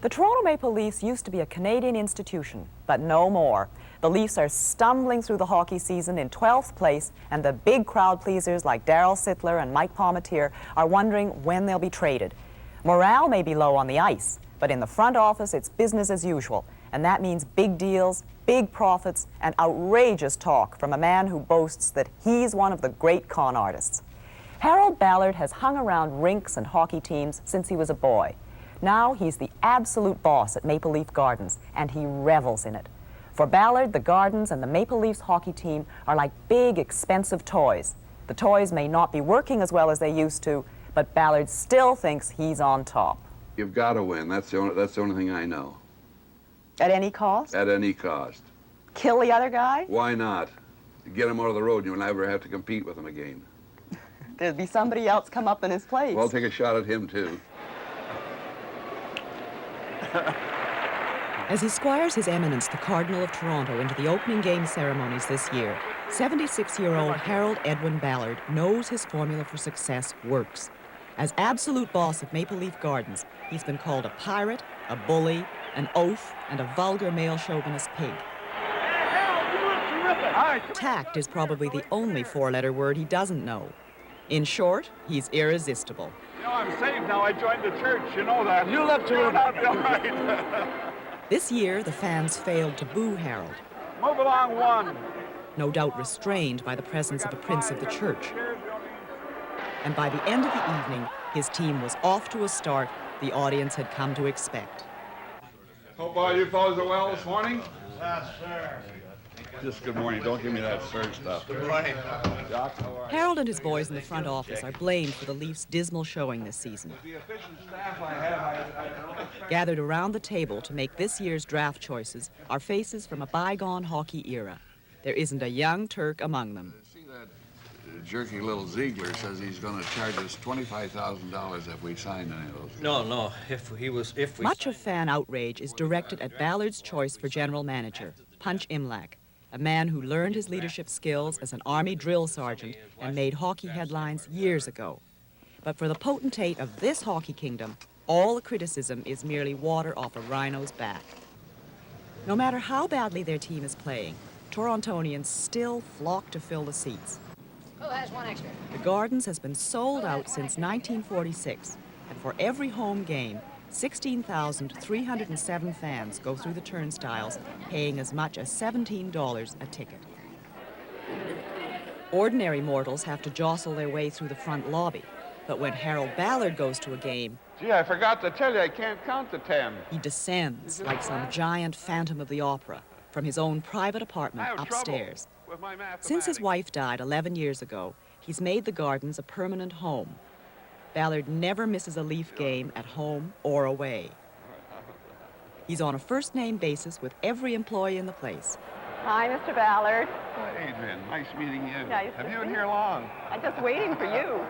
The Toronto Maple Leafs used to be a Canadian institution, but no more. The Leafs are stumbling through the hockey season in 12th place, and the big crowd pleasers like Darryl Sittler and Mike Palmatier are wondering when they'll be traded. Morale may be low on the ice, but in the front office it's business as usual, and that means big deals, big profits, and outrageous talk from a man who boasts that he's one of the great con artists. Harold Ballard has hung around rinks and hockey teams since he was a boy. Now he's the absolute boss at Maple Leaf Gardens, and he revels in it. For Ballard, the Gardens and the Maple Leafs hockey team are like big, expensive toys. The toys may not be working as well as they used to, but Ballard still thinks he's on top. You've got to win. That's the only thing I know. At any cost? At any cost. Kill the other guy? Why not? Get him out of the road, you'll never have to compete with him again. There'll be somebody else come up in his place. Well, take a shot at him, too. As he squires His Eminence, the Cardinal of Toronto, into the opening game ceremonies this year, 76-year-old Harold Edwin Ballard knows his formula for success works. As absolute boss of Maple Leaf Gardens, he's been called a pirate, a bully, an oaf, and a vulgar male chauvinist pig. Tact is probably the only four-letter word he doesn't know. In short, he's irresistible. You know, I'm saved now. I joined the church. You know that. You left to right. This year, the fans failed to boo Harold. Move along one. No doubt restrained by the presence of a prince of the church. And by the end of the evening, his team was off to a start the audience had come to expect. Hope all you fellows are well this morning. Yes, sir. Just good morning. Don't give me that sir stuff. Good morning. Doc, how are you? Harold and his boys in the front office are blamed for the Leafs' dismal showing this season. The efficient staff I have, Gathered around the table to make this year's draft choices are faces from a bygone hockey era. There isn't a young Turk among them. See that jerky little Ziegler says he's going to charge us $25,000 if we sign any of those. No. If we Much of fan outrage is directed at Ballard's choice for general manager, Punch Imlach, a man who learned his leadership skills as an Army drill sergeant and made hockey headlines years ago. But for the potentate of this hockey kingdom, all the criticism is merely water off a rhino's back. No matter how badly their team is playing, Torontonians still flock to fill the seats. Oh, that's one extra. The Gardens has been sold out since 1946, and for every home game, 16,307 fans go through the turnstiles, paying as much as $17 a ticket. Ordinary mortals have to jostle their way through the front lobby, but when Harold Ballard goes to a game, Gee, I forgot to tell you, I can't count to 10. he descends like some giant phantom of the opera from his own private apartment upstairs. With my mathematics. Since his wife died 11 years ago, he's made the Gardens a permanent home. Ballard never misses a Leaf game at home or away. He's on a first-name basis with every employee in the place. Hi, Mr. Ballard. Hi, Adrienne. Nice meeting you. Nice Have to you been see here long? I'm just waiting for you.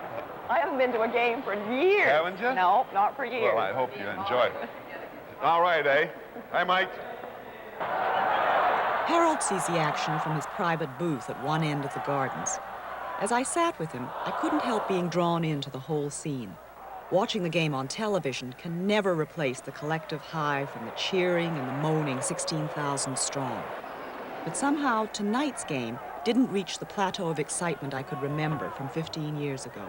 I haven't been to a game for years. Haven't you? No, not for years. Well, I hope you enjoy it. All right, eh? Hi, Mike. Harold sees the action from his private booth at one end of the Gardens. As I sat with him, I couldn't help being drawn into the whole scene. Watching the game on television can never replace the collective high from the cheering and the moaning 16,000 strong. But somehow, tonight's game didn't reach the plateau of excitement I could remember from 15 years ago.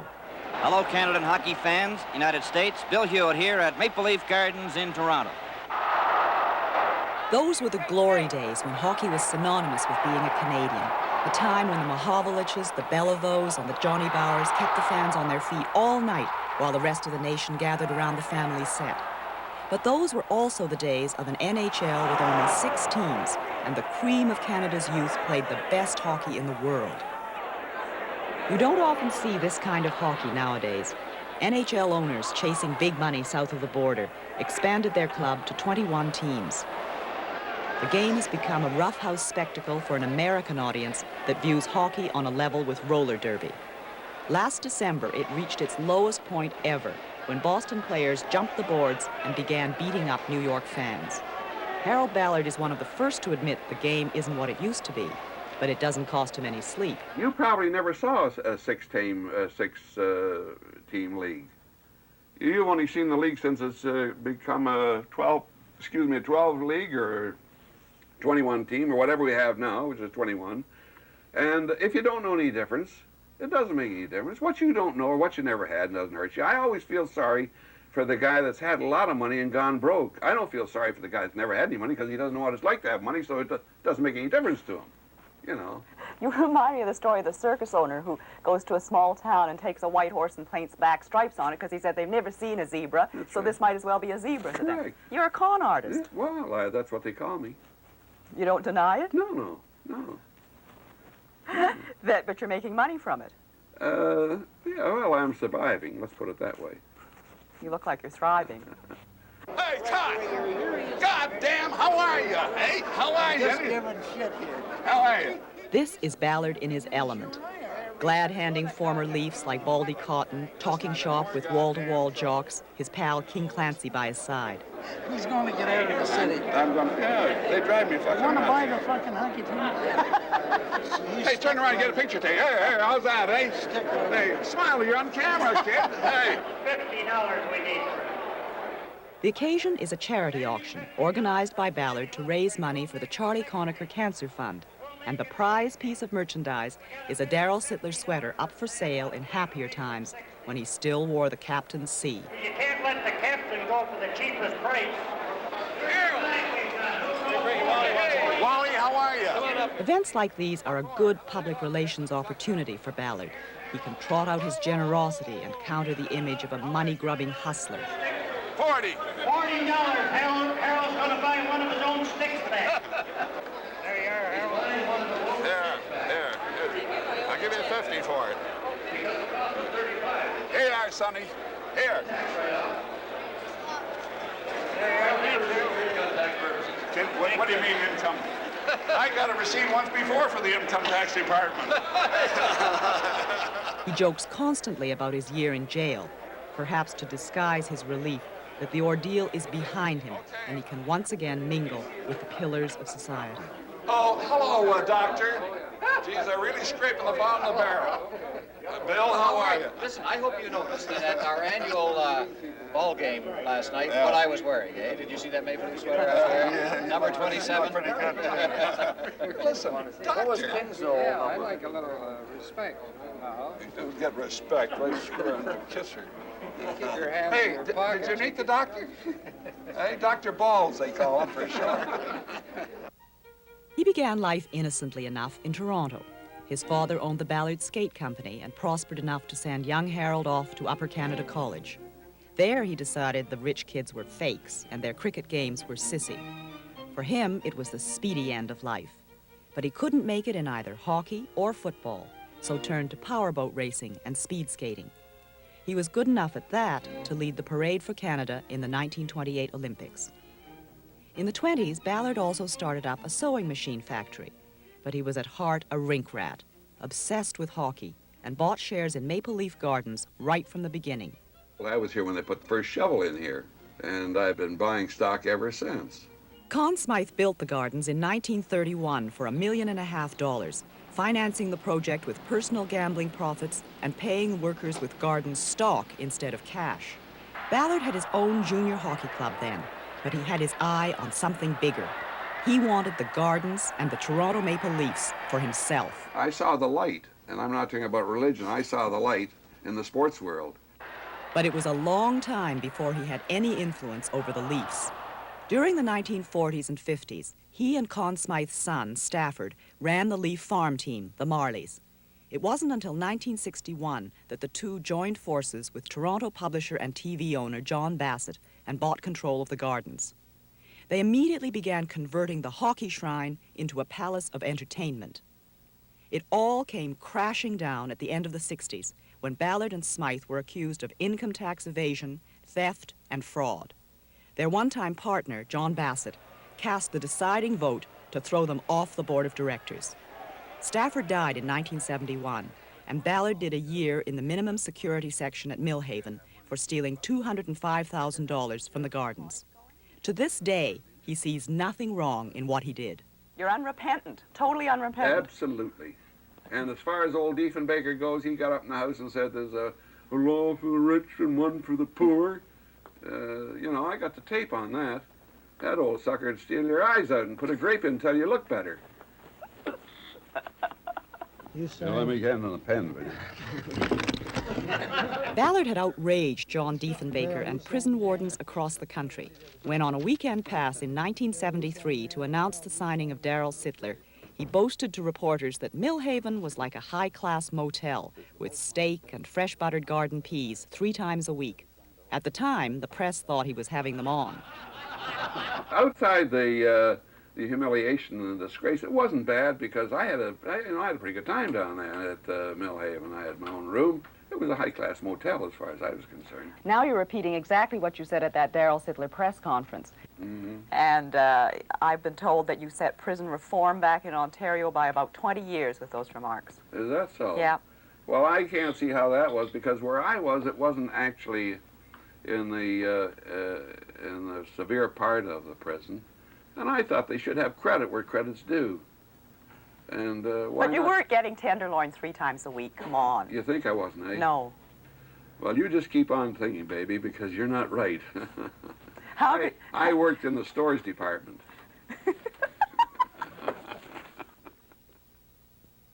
Hello, Canada and hockey fans, United States. Bill Hewitt here at Maple Leaf Gardens in Toronto. Those were the glory days when hockey was synonymous with being a Canadian. The time when the Mahavaliches, the Bellevaux, and the Johnny Bowers kept the fans on their feet all night while the rest of the nation gathered around the family set. But those were also the days of an NHL with only 6 teams, and the cream of Canada's youth played the best hockey in the world. You don't often see this kind of hockey nowadays. NHL owners chasing big money south of the border expanded their club to 21 teams. The game has become a roughhouse spectacle for an American audience that views hockey on a level with roller derby. Last December, it reached its lowest point ever when Boston players jumped the boards and began beating up New York fans. Harold Ballard is one of the first to admit the game isn't what it used to be, but it doesn't cost him any sleep. You probably never saw a six-team league. You've only seen the league since it's become a 12 a 12 league or 21 team or whatever we have now, which is 21. And if you don't know any difference, it doesn't make any difference. What you don't know or what you never had doesn't hurt you. I always feel sorry for the guy that's had a lot of money and gone broke. I don't feel sorry for the guy that's never had any money because he doesn't know what it's like to have money, so it doesn't make any difference to him, you know. You remind me of the story of the circus owner who goes to a small town and takes a white horse and paints black stripes on it because he said they've never seen a zebra, so this might as well be a zebra to them. You're a con artist. Yeah, well, that's what they call me. You don't deny it? No. But you're making money from it. Yeah, well, I'm surviving, let's put it that way. You look like you're thriving. Hey, Todd! Goddamn, how are you? Hey, how are you? Just giving shit here. How are you? This is Ballard in his element. Glad-handing former Leafs like Baldy Cotton, talking shop with wall-to-wall jocks, his pal King Clancy by his side. Who's going to get out of the city? Yeah, they drive me fucking Want to nuts. buy the fucking hockey team? Hey, turn around and get a picture taken. Hey, how's that, eh? Hey, smile, you're on camera, kid. Hey. $50 we need for it. The occasion is a charity auction organized by Ballard to raise money for the Charlie Conacher Cancer Fund. And the prize piece of merchandise is a Darrell Sittler sweater up for sale in happier times when he still wore the captain's C. You can't let the captain go for the cheapest price. Wally, how are you? Events like these are a good public relations opportunity for Ballard. He can trot out his generosity and counter the image of a money-grubbing hustler. 40. $40, Harold. Harold's going to buy one of his own sticks for that. There you are, Harold. There. I'll give you 50 for it. Here you are, Sonny. Here. What do you mean income? I got a receipt once before for the income tax department. He jokes constantly about his year in jail, perhaps to disguise his relief that the ordeal is behind him and he can once again mingle with the pillars of society. Oh, hello, doctor. Geez, they're really scraping the bottom of the barrel. Bill, how are you? Listen, I hope you noticed that at our annual ball game last night, what I was wearing, eh? Did you see that Mayfield sweater I was wearing? Number 27. Pretty good. Listen, What was doctor. King's old number? I like a little respect. You do get respect. Let's screw and kiss her. Keep your hands in Hey, your did pockets. you meet the doctor? Hey, Dr. Balls, they call him for short. He began life innocently enough in Toronto. His father owned the Ballard Skate Company and prospered enough to send young Harold off to Upper Canada College. There he decided the rich kids were fakes and their cricket games were sissy. For him, it was the speedy end of life. But he couldn't make it in either hockey or football, so turned to powerboat racing and speed skating. He was good enough at that to lead the parade for Canada in the 1928 Olympics. In the 20s, Ballard also started up a sewing machine factory, but he was at heart a rink rat, obsessed with hockey, and bought shares in Maple Leaf Gardens right from the beginning. Well, I was here when they put the first shovel in here, and I've been buying stock ever since. Conn Smythe built the gardens in 1931 for $1.5 million, financing the project with personal gambling profits and paying workers with garden stock instead of cash. Ballard had his own junior hockey club then, but he had his eye on something bigger. He wanted the gardens and the Toronto Maple Leafs for himself. I saw the light, and I'm not talking about religion. I saw the light in the sports world. But it was a long time before he had any influence over the Leafs. During the 1940s and 50s, he and Conn Smythe's son, Stafford, ran the Leaf farm team, the Marlies. It wasn't until 1961 that the two joined forces with Toronto publisher and TV owner John Bassett and bought control of the gardens. They immediately began converting the hockey shrine into a palace of entertainment. It all came crashing down at the end of the 60s when Ballard and Smythe were accused of income tax evasion, theft, and fraud. Their one-time partner, John Bassett, cast the deciding vote to throw them off the board of directors. Stafford died in 1971, and Ballard did a year in the minimum security section at Millhaven for stealing $205,000 from the gardens. To this day, he sees nothing wrong in what he did. You're unrepentant, totally unrepentant. Absolutely. And as far as old Diefenbaker goes, he got up in the house and said there's a law for the rich and one for the poor. You know, I got the tape on that. That old sucker'd steal your eyes out and put a grape in until you look better. Let me get in the pen, please. Ballard had outraged John Diefenbaker and prison wardens across the country when, on a weekend pass in 1973 to announce the signing of Darrell Sittler, he boasted to reporters that Millhaven was like a high-class motel with steak and fresh buttered garden peas 3 times a week. At the time, the press thought he was having them on. Outside the humiliation and the disgrace, it wasn't bad because I had a pretty good time down there at Millhaven. I had my own room. It was a high-class motel as far as I was concerned. Now you're repeating exactly what you said at that Darrell Sittler press conference. Mm-hmm. And I've been told that you set prison reform back in Ontario by about 20 years with those remarks. Is that so? Yeah. Well, I can't see how that was because where I was, it wasn't actually in the severe part of the prison. And I thought they should have credit where credit's due. And why But you not? weren't getting tenderloin 3 times a week. Come on. You think I wasn't, eh? No. Well, you just keep on thinking, baby, because you're not right. How I worked in the stores department.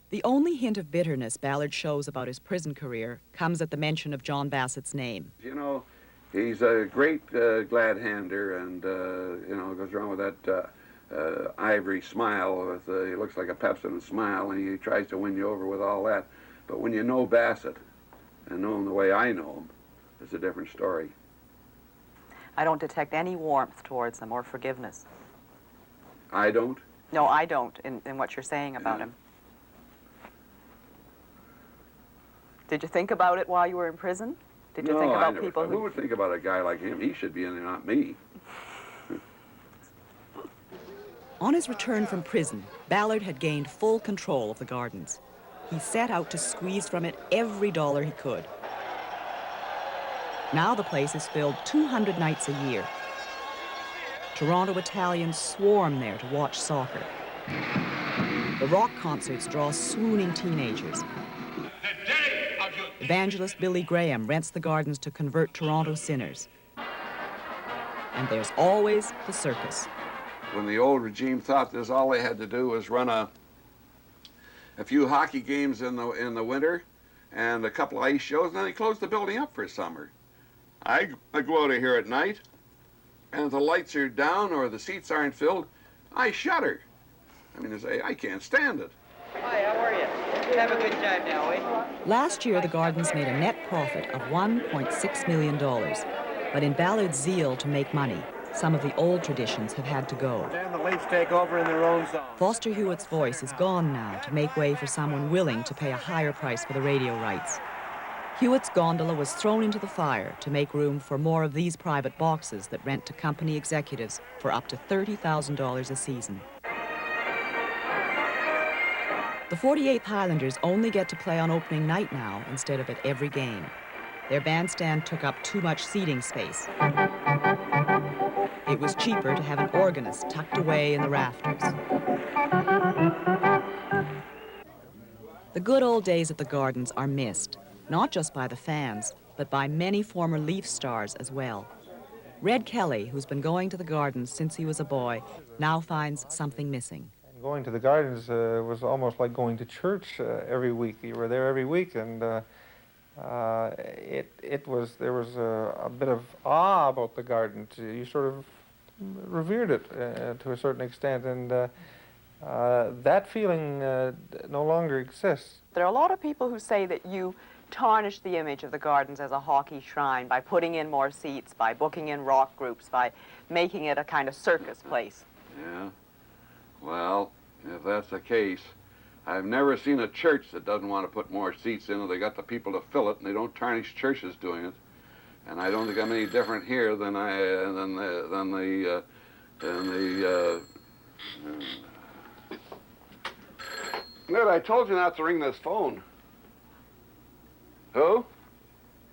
The only hint of bitterness Ballard shows about his prison career comes at the mention of John Bassett's name. You know, he's a great glad-hander and, goes around with that ivory smile. He looks like a Pepsodent smile, and he tries to win you over with all that. But when you know Bassett, and know him the way I know him, it's a different story. I don't detect any warmth towards him or forgiveness. I don't? No, I don't in what you're saying about him. Did you think about it while you were in prison? Did you think about people who would think about a guy like him? He should be in there, not me. On his return from prison, Ballard had gained full control of the gardens. He set out to squeeze from it every dollar he could. Now the place is filled 200 nights a year. Toronto Italians swarm there to watch soccer. The rock concerts draw swooning teenagers. Evangelist Billy Graham rents the gardens to convert Toronto sinners. And there's always the circus. When the old regime thought this, all they had to do was run a few hockey games in the winter and a couple of ice shows, and then they closed the building up for summer. I go out of here at night, and if the lights are down or the seats aren't filled, I shudder. I mean, I can't stand it. Hi, how are you? Have a good time now, eh? Last year, the gardens made a net profit of $1.6 million. But in Ballard's zeal to make money, some of the old traditions have had to go. Then the Leafs take over in their own zone. Foster Hewitt's voice is gone now to make way for someone willing to pay a higher price for the radio rights. Hewitt's gondola was thrown into the fire to make room for more of these private boxes that rent to company executives for up to $30,000 a season. The 48th Highlanders only get to play on opening night now instead of at every game. Their bandstand took up too much seating space. It was cheaper to have an organist tucked away in the rafters. The good old days at the Gardens are missed, not just by the fans, but by many former Leaf stars as well. Red Kelley, who's been going to the Gardens since he was a boy, now finds something missing. Going to the Gardens was almost like going to church every week. You were there every week, and there was a bit of awe about the Gardens. You sort of revered it to a certain extent, and that feeling no longer exists. There are a lot of people who say that you tarnish the image of the Gardens as a hockey shrine by putting in more seats, by booking in rock groups, by making it a kind of circus place. Yeah. Well, if that's the case, I've never seen a church that doesn't want to put more seats in. They got the people to fill it, and they don't tarnish churches doing it. And I don't think I'm any different here than Ned, I told you not to ring this phone. Who?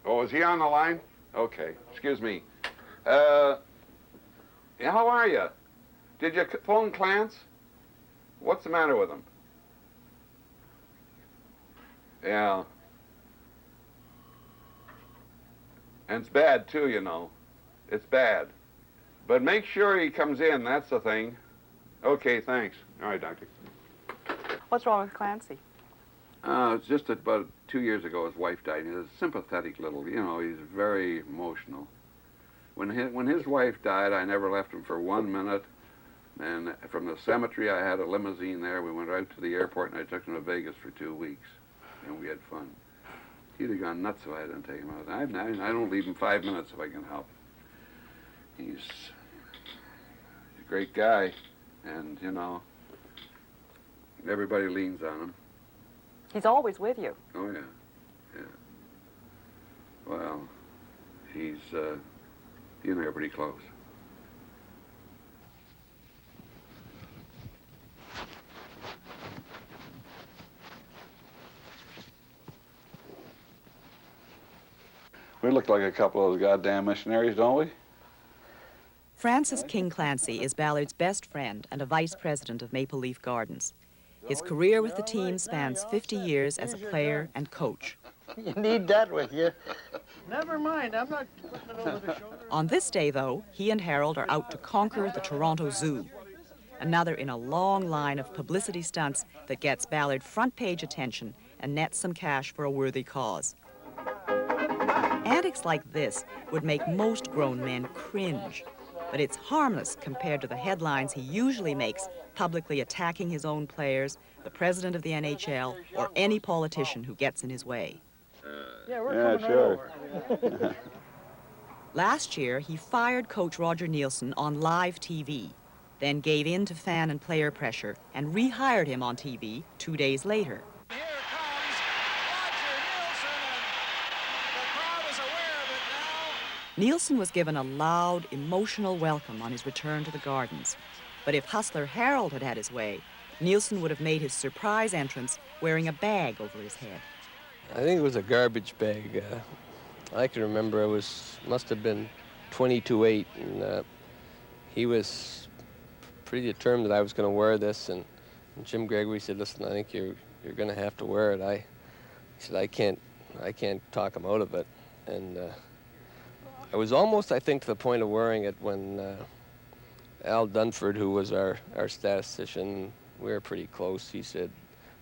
Oh, is he on the line? Okay, excuse me. Yeah, how are you? Did you phone Clance? What's the matter with him? Yeah. And it's bad, too, you know. It's bad. But make sure he comes in, that's the thing. Okay, thanks. All right, Doctor. What's wrong with Clancy? It's just that about 2 years ago his wife died. He's a sympathetic little, you know, he's very emotional. When his wife died, I never left him for 1 minute. And from the cemetery, I had a limousine there. We went out to the airport, and I took him to Vegas for 2 weeks. And we had fun. He'd have gone nuts if I didn't take him out. I don't leave him 5 minutes if I can help it. He's a great guy, and, you know, everybody leans on him. He's always with you. Oh, yeah, yeah. Well, he and I are pretty close. We look like a couple of those goddamn missionaries, don't we? Francis King Clancy is Ballard's best friend and a vice president of Maple Leaf Gardens. His career with the team spans 50 years as a player and coach. You need that with you. Never mind, I'm not putting it over the shoulder. On this day, though, he and Harold are out to conquer the Toronto Zoo, another in a long line of publicity stunts that gets Ballard front-page attention and nets some cash for a worthy cause. Antics like this would make most grown men cringe, but it's harmless compared to the headlines he usually makes, publicly attacking his own players, the president of the NHL, or any politician who gets in his way. Yeah, we're coming sure. right over. Last year, he fired coach Roger Nielsen on live TV, then gave in to fan and player pressure and rehired him on TV 2 days later. Here comes Roger Nielsen, and the crowd is aware of it now. Nielsen was given a loud, emotional welcome on his return to the Gardens. But if hustler Harold had had his way, Nielsen would have made his surprise entrance wearing a bag over his head. I think it was a garbage bag. I can remember must have been 22-8, and he was pretty determined that I was going to wear this. And Jim Gregory said, "Listen, I think you're going to have to wear it." He said, "I can't talk him out of it." And I was almost, I think, to the point of wearing it when Al Dunford, who was our statistician, we were pretty close. He said,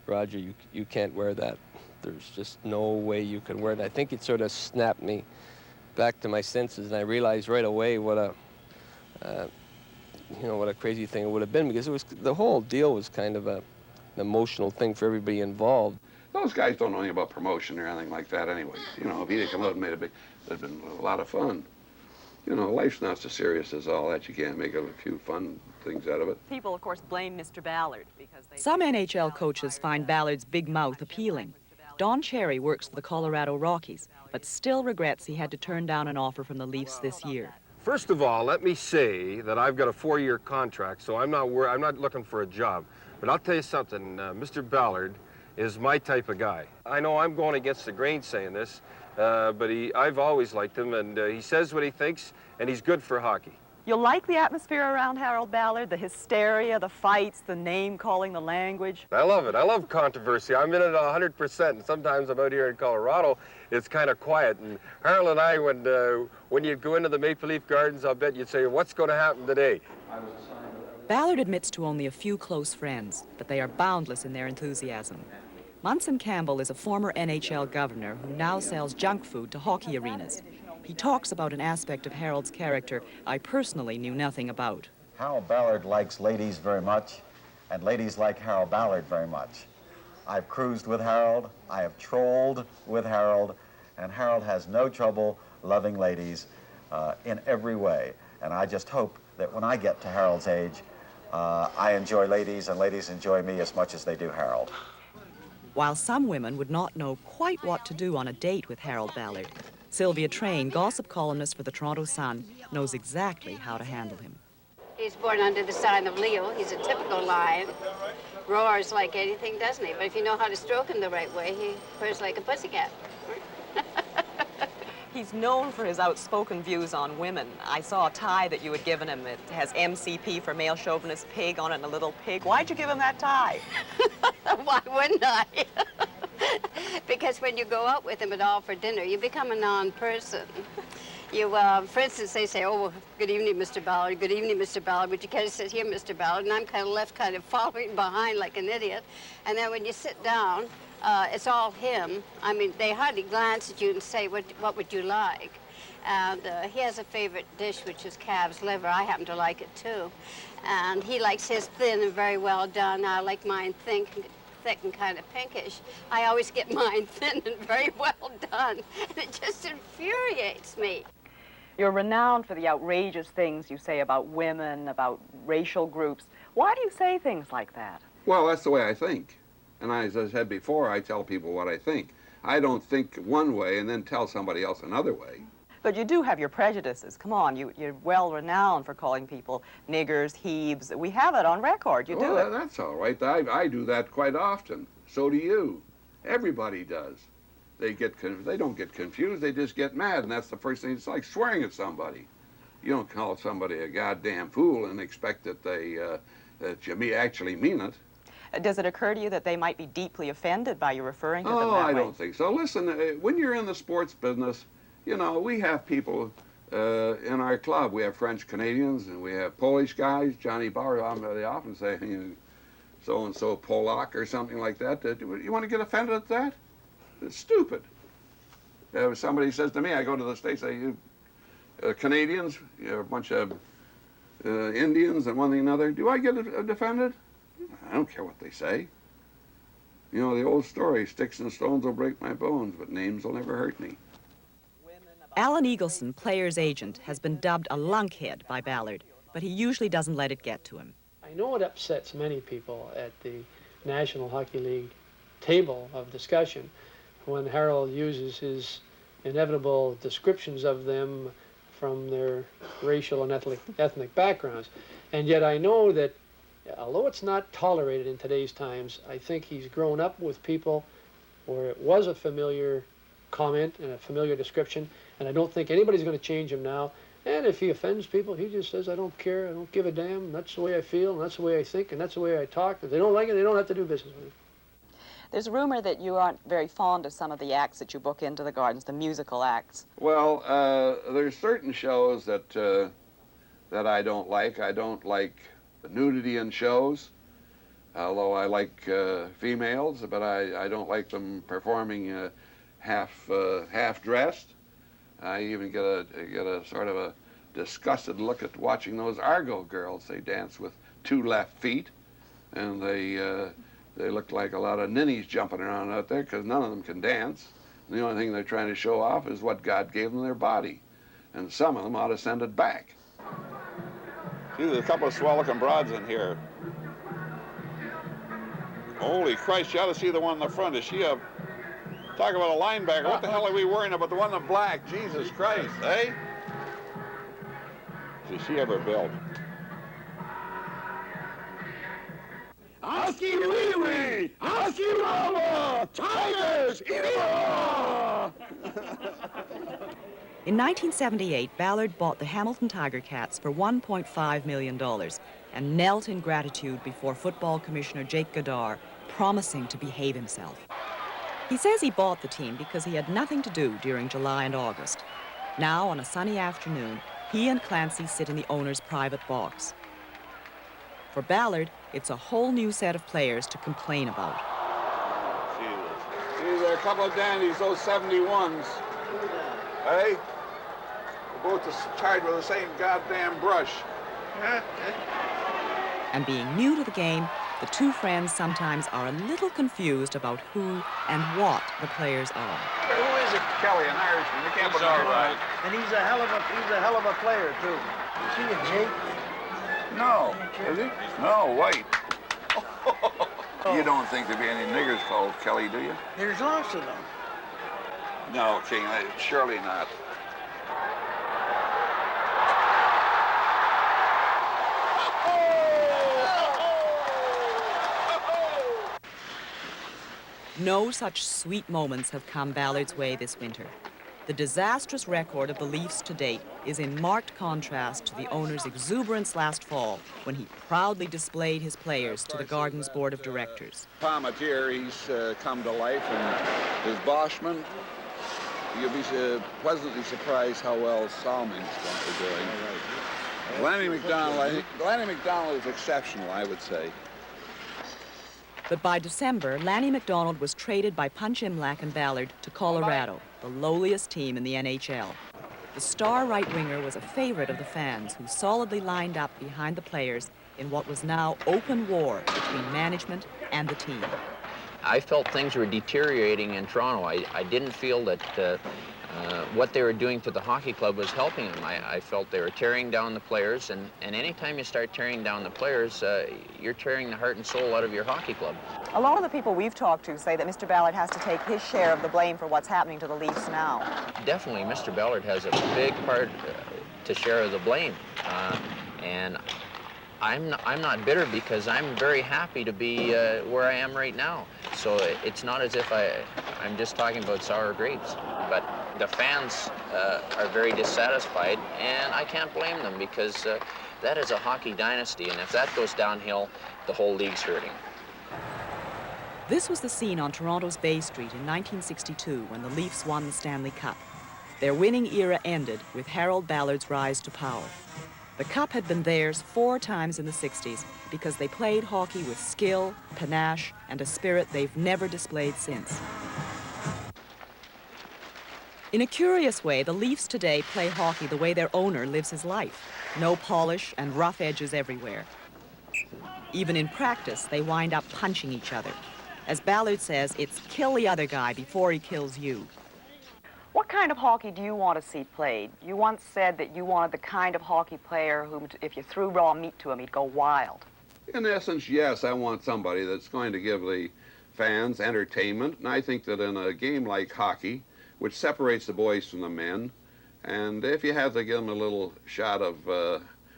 "Roger, you can't wear that. There's just no way you can wear it." I think it sort of snapped me back to my senses, and I realized right away what a crazy thing it would have been, because the whole deal was kind of an emotional thing for everybody involved. Those guys don't know anything about promotion or anything like that anyways. You know, if he'd have come out and made it'd have been a lot of fun. You know, life's not so serious as all that. You can't make a few fun things out of it. People, of course, blame Mr. Ballard because they... Some NHL coaches find Ballard's big mouth appealing. Don Cherry works for the Colorado Rockies, but still regrets he had to turn down an offer from the Leafs this year. First of all, let me say that I've got a 4-year contract, so I'm not looking for a job. But I'll tell you something, Mr. Ballard is my type of guy. I know I'm going against the grain saying this, but I've always liked him, and he says what he thinks, and he's good for hockey. You'll like the atmosphere around Harold Ballard, the hysteria, the fights, the name-calling, the language. I love it. I love controversy. I'm in it 100%, and sometimes I'm out here in Colorado, it's kind of quiet. And Harold and I, when you'd go into the Maple Leaf Gardens, I'll bet you'd say, "What's going to happen today?" Ballard admits to only a few close friends, but they are boundless in their enthusiasm. Munson Campbell is a former NHL governor who now sells junk food to hockey arenas. He talks about an aspect of Harold's character I personally knew nothing about. Harold Ballard likes ladies very much, and ladies like Harold Ballard very much. I've cruised with Harold, I have trolled with Harold, and Harold has no trouble loving ladies in every way. And I just hope that when I get to Harold's age, I enjoy ladies, and ladies enjoy me as much as they do Harold. While some women would not know quite what to do on a date with Harold Ballard, Sylvia Train, gossip columnist for the Toronto Sun, knows exactly how to handle him. He's born under the sign of Leo. He's a typical lion. Roars like anything, doesn't he? But if you know how to stroke him the right way, he purrs like a pussycat. He's known for his outspoken views on women. I saw a tie that you had given him. It has MCP for male chauvinist pig on it and a little pig. Why'd you give him that tie? Why wouldn't I? Because when you go out with him at all for dinner, you become a non-person. You, for instance, they say, oh, good evening, Mr. Ballard. Good evening, Mr. Ballard. Would you care to sit here, Mr. Ballard? And I'm kind of left kind of following behind like an idiot. And then when you sit down, it's all him. I mean, they hardly glance at you and say, what would you like? And he has a favorite dish, which is calf's liver. I happen to like it, too. And he likes his thin and very well done. I like mine thick and kind of pinkish. I always get mine thin and very well done. And it just infuriates me. You're renowned for the outrageous things you say about women, about racial groups. Why do you say things like that? Well, that's the way I think. And as I said before, I tell people what I think. I don't think one way and then tell somebody else another way. But you do have your prejudices. Come on, you're well renowned for calling people niggers, heaves. We have it on record. You do it. That's all right. I do that quite often. So do you. Everybody does. They don't get confused. They just get mad, and that's the first thing. It's like swearing at somebody. You don't call somebody a goddamn fool and expect that that you actually mean it. Does it occur to you that they might be deeply offended by you referring to them that way? I don't think so. Listen, when you're in the sports business, you know, we have people in our club. We have French Canadians and we have Polish guys. Johnny Bauer, they often say, so-and-so Polak or something like that. You want to get offended at that? It's stupid. If somebody says to me, I go to the States, say, you Canadians, you're a bunch of Indians and one thing and another. Do I get offended? I don't care what they say. You know, the old story, sticks and stones will break my bones, but names will never hurt me. Alan Eagleson, player's agent, has been dubbed a lunkhead by Ballard, but he usually doesn't let it get to him. I know it upsets many people at the National Hockey League table of discussion when Harold uses his inevitable descriptions of them from their racial and ethnic backgrounds. And yet I know that although it's not tolerated in today's times, I think he's grown up with people where it was a familiar comment and a familiar description, and I don't think anybody's going to change him now. And if he offends people, he just says, I don't care, I don't give a damn, that's the way I feel, and that's the way I think, and that's the way I talk. If they don't like it, they don't have to do business with me. There's a rumor that you aren't very fond of some of the acts that you book into the Gardens, the musical acts. Well, there's certain shows that I don't like. I don't like the nudity in shows, although I like females, but I don't like them performing half dressed. I even get a sort of a disgusted look at watching those Argo girls. They dance with 2 left feet, and they look like a lot of ninnies jumping around out there because none of them can dance. And the only thing they're trying to show off is what God gave them, their body, and some of them ought to send it back. See, there's a couple of swell-looking broads in here. Holy Christ, you ought to see the one in the front. Is she a... Talk about a linebacker. What the hell are we worrying about the one in black? Jesus Christ, eh? Did she ever build? Oski Wee-Wee! Oski Mama! Tigers! In 1978, Ballard bought the Hamilton Tiger Cats for $1.5 million and knelt in gratitude before Football Commissioner Jake Goddard, promising to behave himself. He says he bought the team because he had nothing to do during July and August. Now, on a sunny afternoon, he and Clancy sit in the owner's private box. For Ballard, it's a whole new set of players to complain about. See, there are a couple of dandies, those 71s. Hey? They're both charged with the same goddamn brush. And being new to the game, the two friends sometimes are a little confused about who and what the players are. Who is it? Kelley, an Irishman. You can't put all right. And he's a hell of a player, too. Is he a Jake? No. Is he? No, white. You don't think there'd be any niggers called Kelley, do you? There's lots of them. No, King, surely not. No such sweet moments have come Ballard's way this winter. The disastrous record of the Leafs to date is in marked contrast to the owner's exuberance last fall when he proudly displayed his players to the Gardens Board of Directors. Palmetier, he's come to life, and his Boschman, you'll be pleasantly surprised how well Salming's doing. Lanny McDonald is exceptional, I would say. But by December, Lanny McDonald was traded by Punch Imlach and Ballard to Colorado, the lowliest team in the NHL. The star right winger was a favorite of the fans who solidly lined up behind the players in what was now open war between management and the team. I felt things were deteriorating in Toronto. I didn't feel that what they were doing to the hockey club was helping them. I felt they were tearing down the players, and anytime you start tearing down the players, you're tearing the heart and soul out of your hockey club. A lot of the people we've talked to say that Mr. Ballard has to take his share of the blame for what's happening to the Leafs now. Definitely, Mr. Ballard has a big part to share of the blame, and I'm not bitter because I'm very happy to be where I am right now. So it's not as if I'm just talking about sour grapes, but the fans are very dissatisfied, and I can't blame them because that is a hockey dynasty, and if that goes downhill, the whole league's hurting. This was the scene on Toronto's Bay Street in 1962 when the Leafs won the Stanley Cup. Their winning era ended with Harold Ballard's rise to power. The Cup had been theirs 4 times in the 60s because they played hockey with skill, panache, and a spirit they've never displayed since. In a curious way, the Leafs today play hockey the way their owner lives his life. No polish and rough edges everywhere. Even in practice, they wind up punching each other. As Ballard says, it's kill the other guy before he kills you. What kind of hockey do you want to see played? You once said that you wanted the kind of hockey player who, if you threw raw meat to him, he'd go wild. In essence, yes, I want somebody that's going to give the fans entertainment, and I think that in a game like hockey, which separates the boys from the men, and if you have to give them a little shot of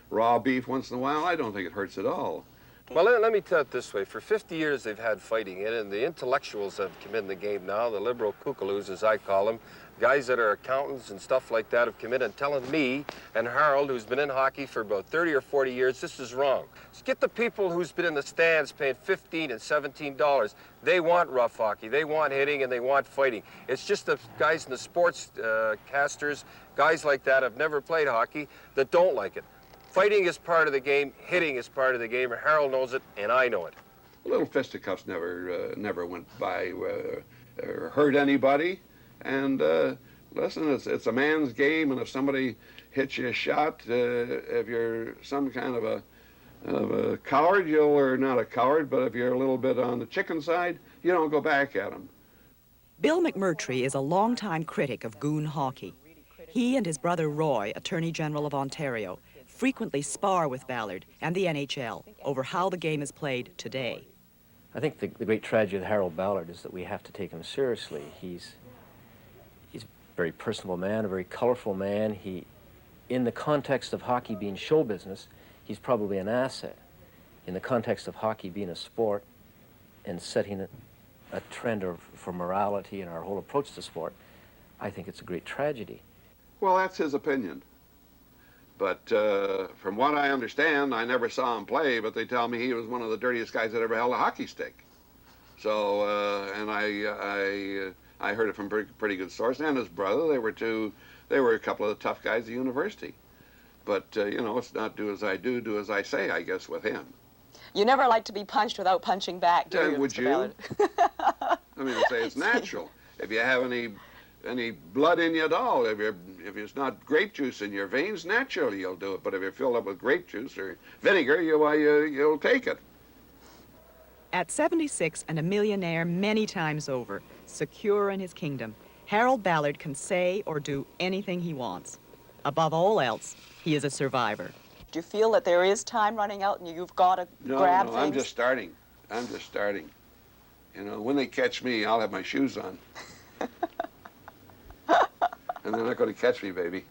raw beef once in a while, I don't think it hurts at all. Well, let me tell it this way. For 50 years, they've had fighting in it, and the intellectuals have come in the game now, the liberal kookaloos, as I call them, guys that are accountants and stuff like that have come in and telling me and Harold, who's been in hockey for about 30 or 40 years, this is wrong. Just get the people who's been in the stands paying $15 and $17. They want rough hockey. They want hitting and they want fighting. It's just the guys in the sports casters, guys like that have never played hockey that don't like it. Fighting is part of the game, hitting is part of the game, and Harold knows it, and I know it. Little fisticuffs never went by or hurt anybody. And listen, it's a man's game, and if somebody hits you a shot, if you're some kind of a coward, or not a coward, but if you're a little bit on the chicken side, you don't go back at them. Bill McMurtry is a longtime critic of Goon hockey. He and his brother Roy, Attorney General of Ontario, frequently spar with Ballard and the NHL over how the game is played today. I think the great tragedy of Harold Ballard is that we have to take him seriously. He's a very personable man, a very colorful man. In the context of hockey being show business, he's probably an asset. In the context of hockey being a sport and setting a trend for morality and our whole approach to sport, I think it's a great tragedy. Well, that's his opinion. But from what I understand, I never saw him play, but they tell me he was one of the dirtiest guys that ever held a hockey stick. So, and I heard it from pretty good source, and his brother. They were a couple of the tough guys at the university. But, you know, it's not do as I do as I say, I guess, with him. You never like to be punched without punching back, do you, would Mr. you? Ballard? I mean, I say it's natural. If you have any blood in you at all, if it's not grape juice in your veins, naturally you'll do it. But if you're filled up with grape juice or vinegar, you'll take it. At 76 and a millionaire many times over, secure in his kingdom, Harold Ballard can say or do anything he wants. Above all else, he is a survivor. Do you feel that there is time running out and you've got to grab things? No, I'm just starting. You know, when they catch me, I'll have my shoes on. And they're not going to catch me, baby.